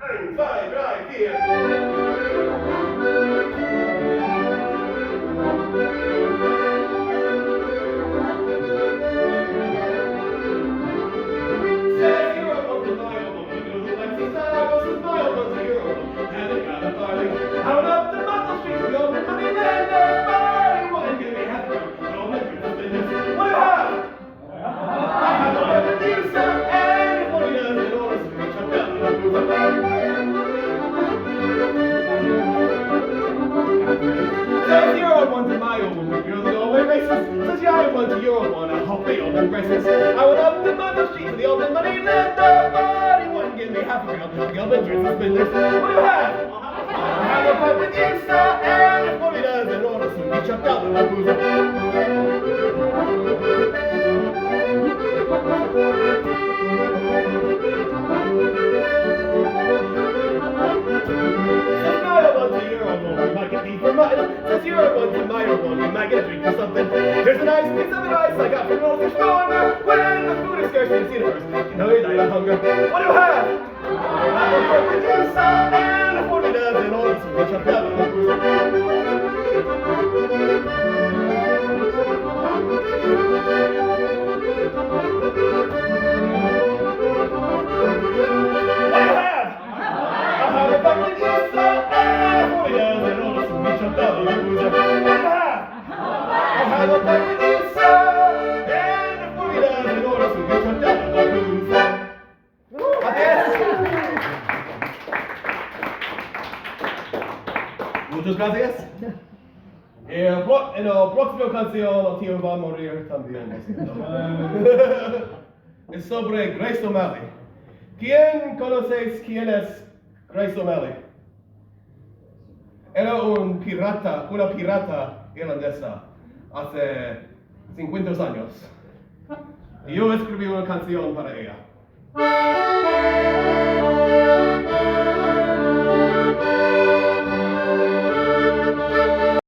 1, 2, 3, 4. Says you're a bunch of vile woman, goes Alexis, I was a vile bunch of your woman, haven't got a farthing. Out up the muscle streets, the old money lender, body, what give me half a crown, all my business business. What do you have? I have a revenue, sir, and if what he does in order to reach up down the booth. Says you're a one to my old woman, girls are always racist. Says you're a one to your one, I hope they all aggressive. I went up to my street to the old money lender, body, wouldn't give me half a crown, the old business business. What do you have? I have a fight with you, sir, and if what he does in order to reach up down the booth. Says you're a one to my old one, you might get a drink or something. Here's a nice piece of advice I got from an old corner. When the food is scarce in the universe, you know you die of hunger. What do you have? I will work with you, son, and if what he does in order to reach up down the Muchas gracias. Próxima canción, el tío va a morir también. Es sobre Grace O'Malley. ¿Quién conoces quién es Grace O'Malley? Era una pirata irlandesa hace 50 años. Y yo escribí una canción para ella.